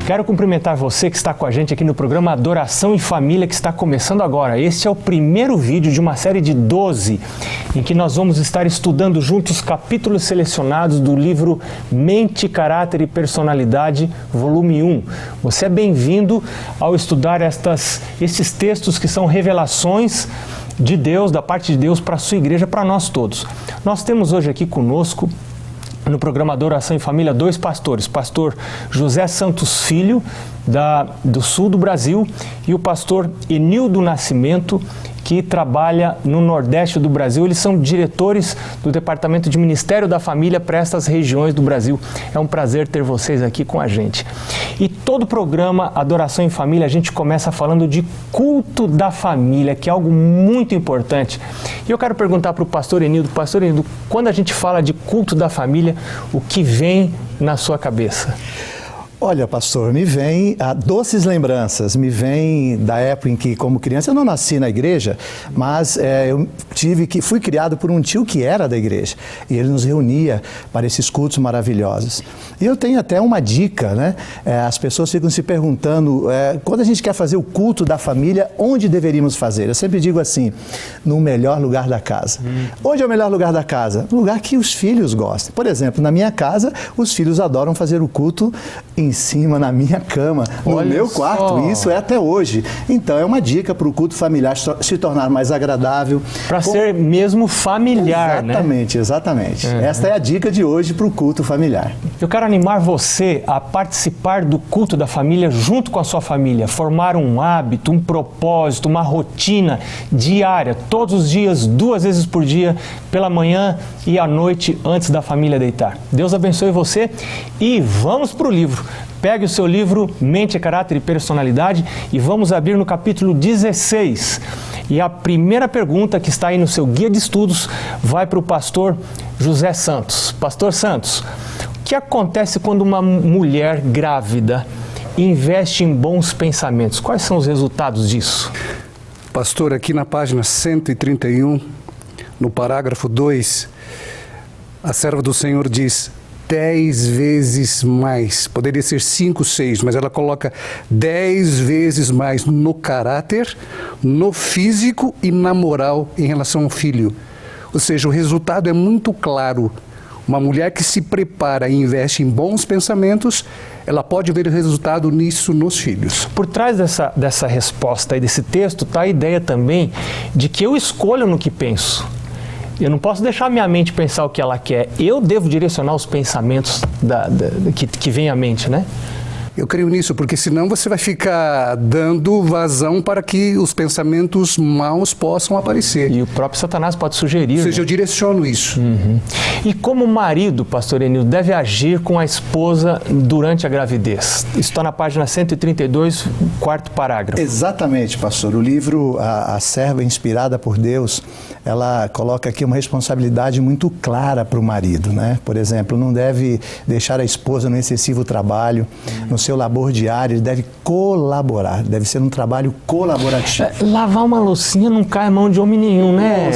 Quero cumprimentar você que está com a gente aqui no programa Adoração em Família, que está começando agora. Este é o primeiro vídeo de uma série de 12, em que nós vamos estar estudando juntos capítulos selecionados do livro Mente, Caráter e Personalidade, volume 1. Você é bem-vindo ao estudar estes textos que são revelações de Deus, da parte de Deus para a sua igreja, para nós todos. Nós temos hoje aqui conosco, no programa Adoração em Família, dois pastores, pastor José Santos Filho, do sul do Brasil, e o pastor Enildo Nascimento, que trabalha no Nordeste do Brasil. Eles são diretores do Departamento de Ministério da Família para essas regiões do Brasil. É um prazer ter vocês aqui com a gente. E todo o programa Adoração em Família, a gente começa falando de culto da família, que é algo muito importante. E eu quero perguntar para o pastor Enildo, quando a gente fala de culto da família, o que vem na sua cabeça? Olha, pastor, me vem doces lembranças, me vem da época em que, como criança, eu não nasci na igreja, mas eu fui criado por um tio que era da igreja, e ele nos reunia para esses cultos maravilhosos. E eu tenho até uma dica, né? As pessoas ficam se perguntando, quando a gente quer fazer o culto da família, onde deveríamos fazer? Eu sempre digo assim, no melhor lugar da casa. Onde é o melhor lugar da casa? No lugar que os filhos gostem. Por exemplo, na minha casa, os filhos adoram fazer o culto em cima, na minha cama, no meu quarto. Isso é até hoje. Então, é uma dica para o culto familiar se tornar mais agradável. Para ser mesmo familiar, exatamente, né? Exatamente. Esta é a dica de hoje para o culto familiar. Eu quero animar você a participar do culto da família junto com a sua família, formar um hábito, um propósito, uma rotina diária, todos os dias, 2 vezes por dia, pela manhã e à noite, antes da família deitar. Deus abençoe você e vamos para o livro. Pegue o seu livro Mente, Caráter e Personalidade e vamos abrir no capítulo 16. E a primeira pergunta que está aí no seu guia de estudos vai para o pastor José Santos. Pastor Santos, o que acontece quando uma mulher grávida investe em bons pensamentos? Quais são os resultados disso? Pastor, aqui na página 131, no parágrafo 2, a serva do Senhor diz: 10 vezes mais, poderia ser 5, 6, mas ela coloca 10 vezes mais no caráter, no físico e na moral em relação ao filho. Ou seja, o resultado é muito claro. Uma mulher que se prepara e investe em bons pensamentos, ela pode ver o resultado nisso nos filhos. Por trás dessa resposta e desse texto está a ideia também de que eu escolho no que penso. Eu não posso deixar minha mente pensar o que ela quer. Eu devo direcionar os pensamentos que vem à mente, né? Eu creio nisso, porque senão você vai ficar dando vazão para que os pensamentos maus possam aparecer. E o próprio Satanás pode sugerir. Ou seja, eu direciono isso. E como o marido, pastor Enildo, deve agir com a esposa durante a gravidez? Isso está na página 132, 4º parágrafo. Exatamente, pastor. O livro A Serva Inspirada por Deus, ela coloca aqui uma responsabilidade muito clara para o marido, né? Por exemplo, não deve deixar a esposa no excessivo trabalho, no seu labor diário, ele deve colaborar, deve ser um trabalho colaborativo. Lavar uma loucinha não cai a mão de homem nenhum, né?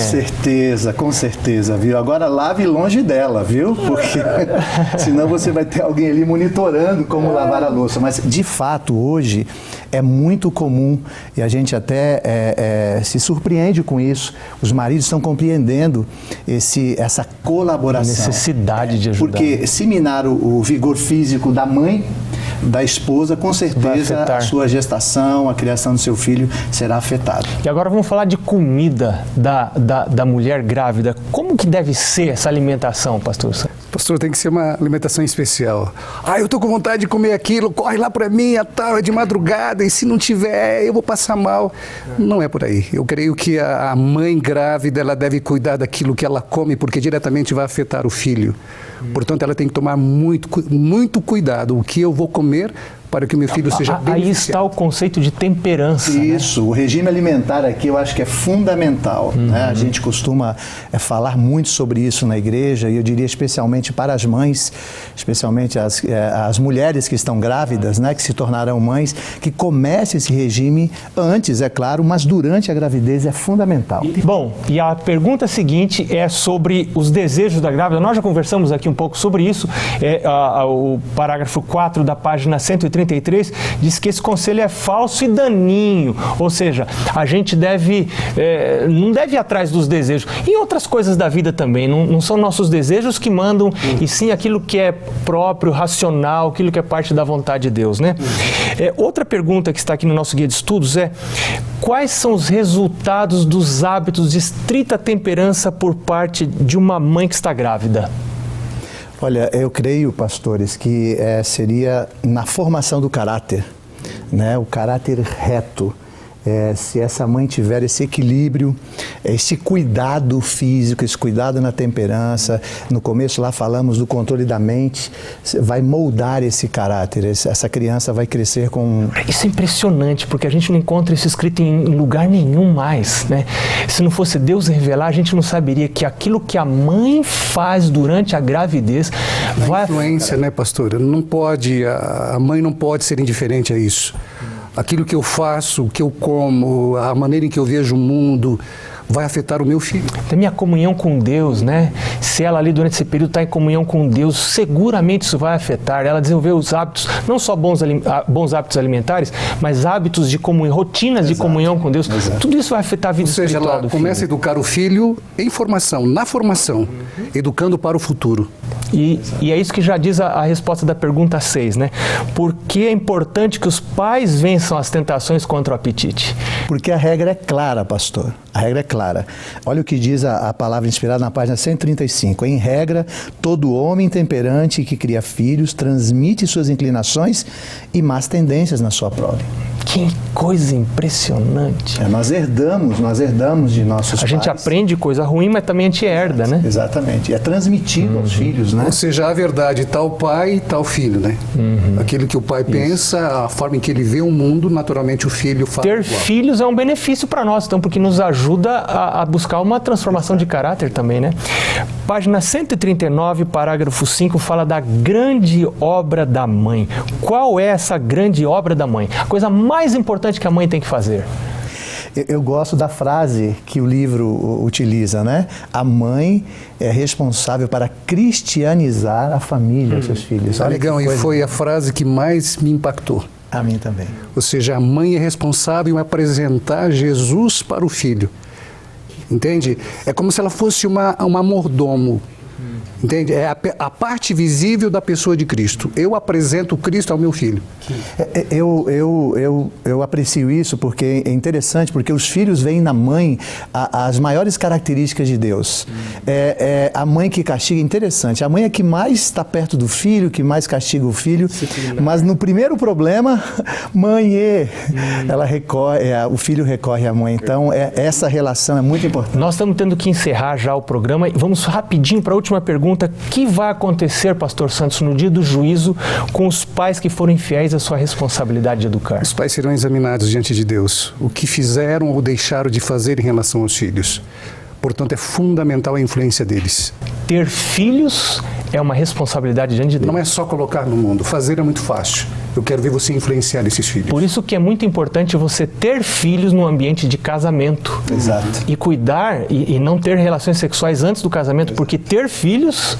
Com certeza, viu? Agora lave longe dela, viu? Porque senão você vai ter alguém ali monitorando como lavar a louça. Mas, de fato, hoje é muito comum e a gente até se surpreende com isso. Os maridos estão compreendendo essa colaboração. A necessidade de ajudar. Porque se minar o vigor físico da mãe, da esposa, com certeza a sua gestação, a criação do seu filho será afetada. E agora vamos falar de comida da mulher grávida. Como que deve ser essa alimentação, pastor? Pastor, tem que ser uma alimentação especial. Eu tô com vontade de comer aquilo, corre lá para mim, é de madrugada, e se não tiver, eu vou passar mal. Não é por aí. Eu creio que a mãe grávida, ela deve cuidar daquilo que ela come, porque diretamente vai afetar o filho. Portanto, ela tem que tomar muito cuidado. O que eu vou comer para que o meu filho seja beneficiado. Aí está o conceito de temperança. Isso, né? O regime alimentar aqui eu acho que é fundamental. Né? A gente costuma falar muito sobre isso na igreja, e eu diria especialmente para as mães, especialmente as mulheres que estão grávidas, né, que se tornarão mães, que comece esse regime antes, é claro, mas durante a gravidez é fundamental. Bom, e a pergunta seguinte é sobre os desejos da grávida. Nós já conversamos aqui um pouco sobre isso, o parágrafo 4 da página 130. 133, diz que esse conselho é falso e daninho, ou seja, a gente não deve ir atrás dos desejos. E outras coisas da vida também, não são nossos desejos que mandam, e sim aquilo que é próprio, racional, aquilo que é parte da vontade de Deus, né? Outra pergunta que está aqui no nosso guia de estudos é: quais são os resultados dos hábitos de estrita temperança por parte de uma mãe que está grávida? Olha, eu creio, pastores, que seria na formação do caráter, né? O caráter reto. Se essa mãe tiver esse equilíbrio, esse cuidado físico, esse cuidado na temperança, no começo lá falamos do controle da mente, vai moldar esse caráter, essa criança vai crescer com... Isso é impressionante, porque a gente não encontra isso escrito em lugar nenhum mais, né? Se não fosse Deus revelar, a gente não saberia que aquilo que a mãe faz durante a gravidez vai... Influência, né, pastor? Não pode, a mãe não pode ser indiferente a isso. Aquilo que eu faço, o que eu como, a maneira em que eu vejo o mundo, vai afetar o meu filho. A minha comunhão com Deus, né? Se ela ali durante esse período está em comunhão com Deus, seguramente isso vai afetar. Ela desenvolveu os hábitos, não só bons hábitos alimentares, mas hábitos de comunhão, rotinas de comunhão com Deus. Exato. Tudo isso vai afetar a vida espiritual do filho. Ou seja, ela começa a educar o filho em formação, na formação, educando para o futuro. E é isso que já diz a resposta da pergunta 6, né? Por que é importante que os pais vençam as tentações contra o apetite? Porque a regra é clara, pastor. A regra é clara. Olha o que diz a palavra inspirada na página 135. Em regra, todo homem temperante que cria filhos transmite suas inclinações e más tendências na sua prole. Que coisa impressionante. Nós herdamos de nossos pais. A gente aprende coisa ruim, mas também a gente herda, né? Exatamente. É transmitido aos filhos, né? Ou seja, a verdade, tal pai, tal filho, né? Aquilo que o pai pensa, a forma em que ele vê o mundo, naturalmente o filho faz Ter igual. filhos é um benefício para nós, então, porque nos ajuda a buscar uma transformação de caráter também, né? Página 139, parágrafo 5, fala da grande obra da mãe. Qual é essa grande obra da mãe? A coisa mais importante que a mãe tem que fazer. Eu gosto da frase que o livro utiliza, né? A mãe é responsável para cristianizar a família, os seus filhos. Olha Amigão, e foi a frase que mais me impactou. A mim também. Ou seja, a mãe é responsável em apresentar Jesus para o filho. Entende? É como se ela fosse uma mordomo. Entende? É a parte visível da pessoa de Cristo. Eu apresento Cristo ao meu filho. Eu aprecio isso porque é interessante, porque os filhos veem na mãe as maiores características de Deus. A mãe que castiga, interessante, a mãe é que mais está perto do filho, que mais castiga o filho, mas no primeiro problema, ela recorre, o filho recorre à mãe. Então, essa relação é muito importante. Nós estamos tendo que encerrar já o programa e vamos rapidinho para a última pergunta. O que vai acontecer, pastor Santos, no dia do juízo com os pais que foram infiéis à sua responsabilidade de educar? Os pais serão examinados diante de Deus, o que fizeram ou deixaram de fazer em relação aos filhos. Portanto, é fundamental a influência deles. Ter filhos é uma responsabilidade diante de Deus. Não é só colocar no mundo, fazer é muito fácil. Eu quero ver você influenciar esses filhos. Por isso que é muito importante você ter filhos no ambiente de casamento. Exato. E cuidar e não ter relações sexuais antes do casamento, porque ter filhos,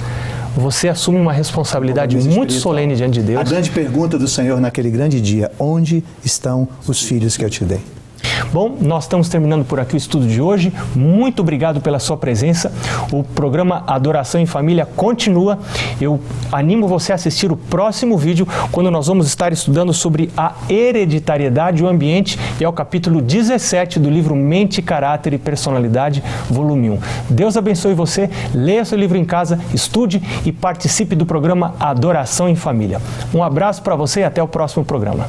você assume uma responsabilidade muito solene diante de Deus. A grande pergunta do Senhor naquele grande dia: onde estão os filhos que eu te dei? Bom, nós estamos terminando por aqui o estudo de hoje. Muito obrigado pela sua presença. O programa Adoração em Família continua. Eu animo você a assistir o próximo vídeo, quando nós vamos estar estudando sobre a hereditariedade e o ambiente, e é o capítulo 17 do livro Mente, Caráter e Personalidade, volume 1. Deus abençoe você, leia seu livro em casa, estude e participe do programa Adoração em Família. Um abraço para você e até o próximo programa.